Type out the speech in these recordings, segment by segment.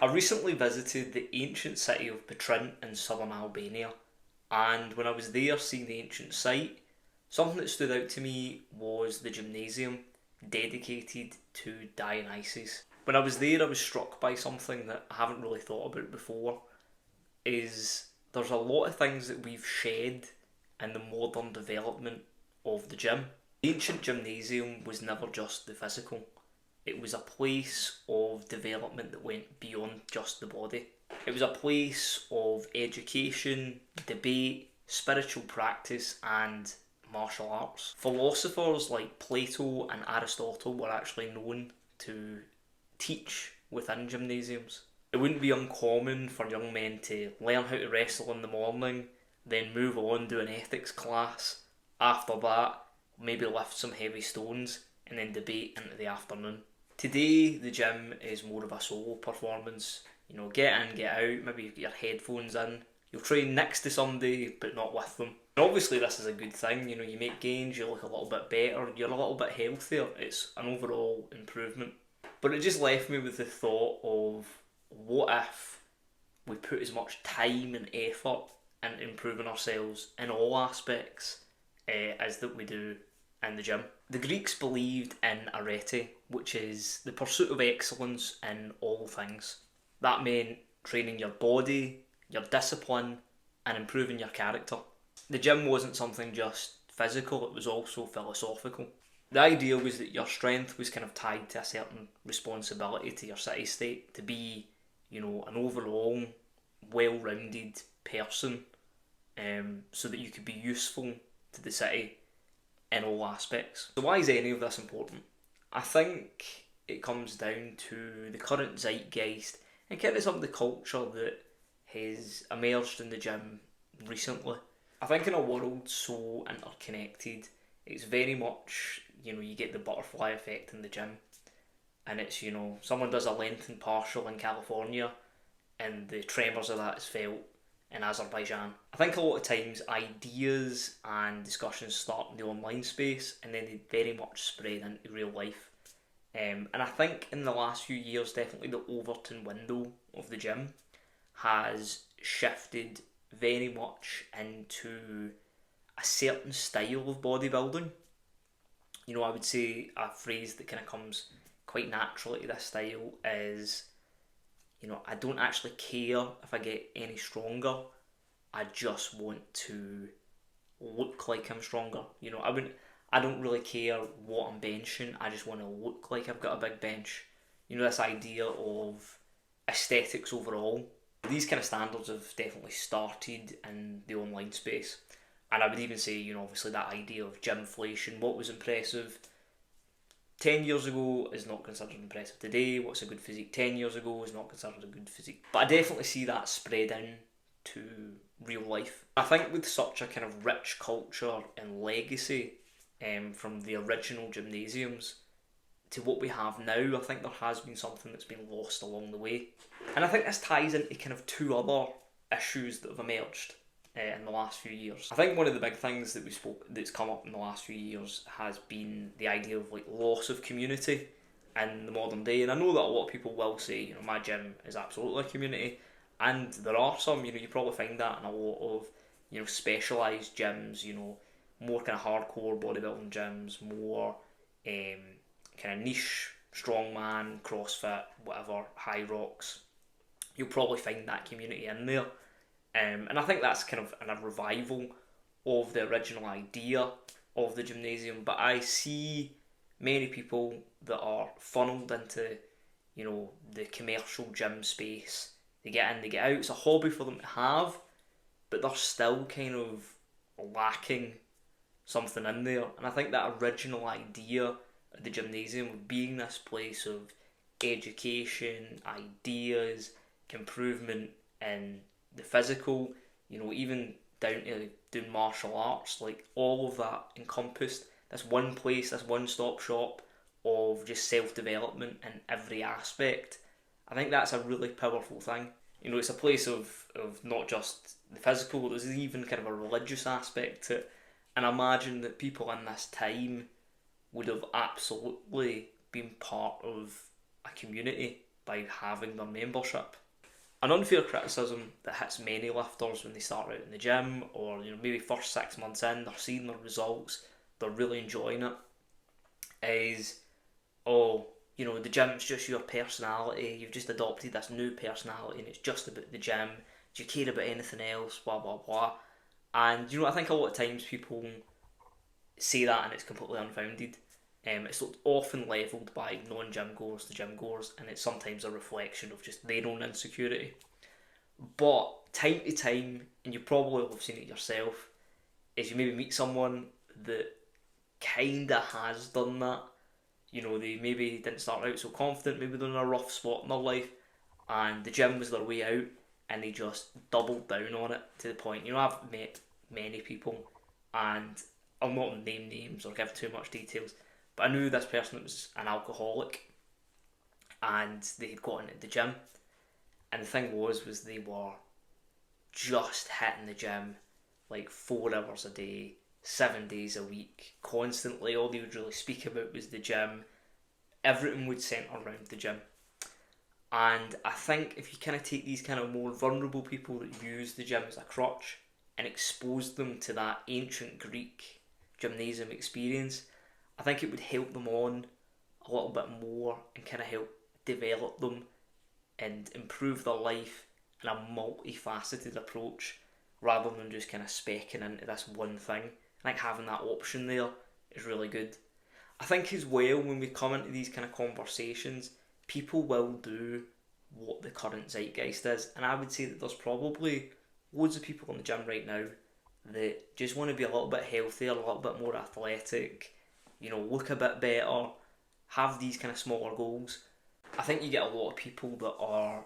I recently visited the ancient city of Petrint in southern Albania, and when I was there seeing the ancient site, something that stood out to me was the gymnasium dedicated to Dionysus. When I was there, I was struck by something that I haven't really thought about before. Is there's a lot of things that we've shed in the modern development of the gym. The ancient gymnasium was never just the physical. It was a place of development that went beyond just the body. It was a place of education, debate, spiritual practice, and martial arts. Philosophers like Plato and Aristotle were actually known to teach within gymnasiums. It wouldn't be uncommon for young men to learn how to wrestle in the morning, then move on to an ethics class. After that, maybe lift some heavy stones, and then debate into the afternoon. Today, the gym is more of a solo performance. You know, get in, get out, maybe you've got your headphones in. You'll train next to somebody, but not with them. And obviously, this is a good thing. You know, you make gains, you look a little bit better, you're a little bit healthier. It's an overall improvement. But it just left me with the thought of what if we put as much time and effort into improving ourselves in all aspects as that we do in the gym. The Greeks believed in arete, which is the pursuit of excellence in all things. That meant training your body, your discipline, and improving your character. The gym wasn't something just physical, it was also philosophical. The idea was that your strength was kind of tied to a certain responsibility to your city state, to be, you know, an overall well-rounded person, so that you could be useful to the city in all aspects. So why is any of this important? I think it comes down to the current zeitgeist and kind of some of the culture that has emerged in the gym recently. I think in a world so interconnected, it's very much, you know, you get the butterfly effect in the gym, and it's, you know, someone does a lengthened partial in California and the tremors of that is felt in Azerbaijan. I think a lot of times ideas and discussions start in the online space and then they very much spread into real life. And I think in the last few years, definitely the Overton window of the gym has shifted very much into a certain style of bodybuilding. You know, I would say a phrase that kind of comes quite naturally to this style is, you know, I don't actually care if I get any stronger. I just want to look like I'm stronger. You know, I don't really care what I'm benching. I just want to look like I've got a big bench. You know, this idea of aesthetics overall. These kind of standards have definitely started in the online space. And I would even say, you know, obviously that idea of gymflation, what was impressive 10 years ago is not considered impressive today. What's a good physique 10 years ago is not considered a good physique. But I definitely see that spread in to real life. I think with such a kind of rich culture and legacy from the original gymnasiums to what we have now, I think there has been something that's been lost along the way. And I think this ties into kind of two other issues that have emerged in the last few years. I think one of the big things that that's come up in the last few years has been the idea of like loss of community in the modern day. And I know that a lot of people will say, you know, my gym is absolutely a community, and there are some, you know, you probably find that in a lot of, you know, specialised gyms, you know, more kind of hardcore bodybuilding gyms, more kind of niche strongman, CrossFit, whatever, high rocks. You'll probably find that community in there. And I think that's kind of a revival of the original idea of the gymnasium. But I see many people that are funneled into, you know, the commercial gym space. They get in, they get out. It's a hobby for them to have, but they're still kind of lacking something in there. And I think that original idea of the gymnasium of being this place of education, ideas, improvement in the physical, you know, even down to doing martial arts, like all of that encompassed, this one place, this one-stop shop of just self-development in every aspect. I think that's a really powerful thing. You know, it's a place of not just the physical, there's even kind of a religious aspect to it. And I imagine that people in this time would have absolutely been part of a community by having their membership. An unfair criticism that hits many lifters when they start out in the gym, or maybe first 6 months in, they're seeing their results, they're really enjoying it, is, oh, the gym's just your personality, you've just adopted this new personality and it's just about the gym, do you care about anything else, blah blah blah. And I think a lot of times people say that and it's completely unfounded. It's often levelled by non-gym goers to gym goers, and it's sometimes a reflection of just their own insecurity. But time to time, and you probably have seen it yourself, is you maybe meet someone that kinda has done that. They maybe didn't start out so confident, maybe they're in a rough spot in their life, and the gym was their way out, and they just doubled down on it to the point. I've met many people, and I'll not name names or give too much details, but I knew this person that was an alcoholic, and they had got into the gym, and the thing was they were just hitting the gym like 4 hours a day, 7 days a week, constantly. All they would really speak about was the gym. Everything would centre around the gym. And I think if you kind of take these kind of more vulnerable people that use the gym as a crutch and expose them to that ancient Greek gymnasium experience, I think it would help them on a little bit more and kind of help develop them and improve their life in a multifaceted approach rather than just kind of specking into this one thing. I think having that option there is really good. I think as well, when we come into these kind of conversations, people will do what the current zeitgeist is, and I would say that there's probably loads of people in the gym right now that just want to be a little bit healthier, a little bit more athletic, look a bit better, have these kind of smaller goals. I think you get a lot of people that are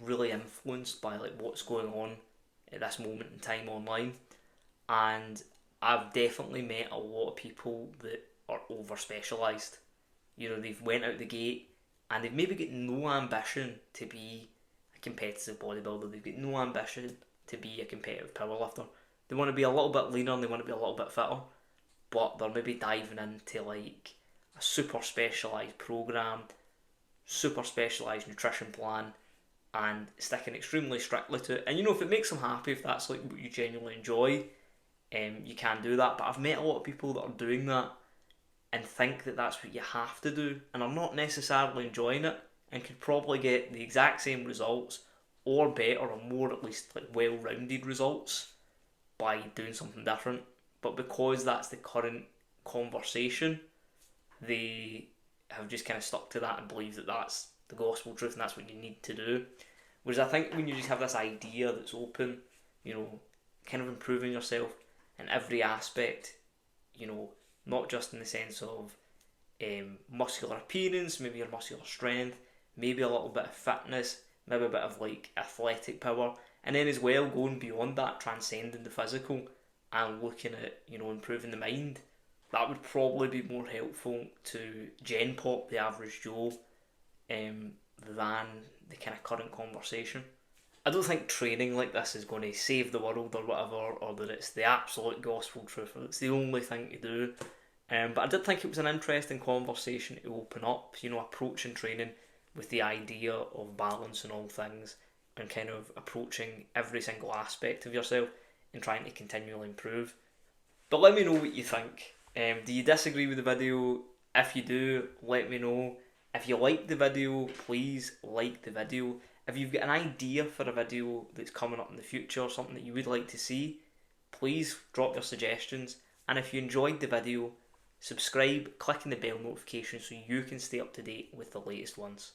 really influenced by like what's going on at this moment in time online, and I've definitely met a lot of people that are over specialised. They've went out the gate and they've maybe got no ambition to be a competitive bodybuilder, they've got no ambition to be a competitive powerlifter. They want to be a little bit leaner and they want to be a little bit fitter, but they're maybe diving into like a super specialised programme, super specialised nutrition plan, and sticking extremely strictly to it. And if it makes them happy, if that's like what you genuinely enjoy, you can do that. But I've met a lot of people that are doing that and think that that's what you have to do, and are not necessarily enjoying it, and could probably get the exact same results or better or more at least like well-rounded results by doing something different. But because that's the current conversation, they have just kind of stuck to that and believe that that's the gospel truth and that's what you need to do. Whereas I think when you just have this idea that's open, kind of improving yourself in every aspect, not just in the sense of muscular appearance, maybe your muscular strength, maybe a little bit of fitness, maybe a bit of like athletic power, and then as well going beyond that, transcending the physical and looking at improving the mind. That would probably be more helpful to Gen Pop, the average Joe, than the kind of current conversation. I don't think training like this is going to save the world or whatever, or that it's the absolute gospel truth, or it's the only thing to do. But I did think it was an interesting conversation to open up, approaching training with the idea of balancing all things and kind of approaching every single aspect of yourself and trying to continually improve. But let me know what you think. Do you disagree with the video? If you do, let me know. If you like the video, please like the video. If you've got an idea for a video that's coming up in the future, or something that you would like to see, please drop your suggestions. And if you enjoyed the video, subscribe, click on the bell notification so you can stay up to date with the latest ones.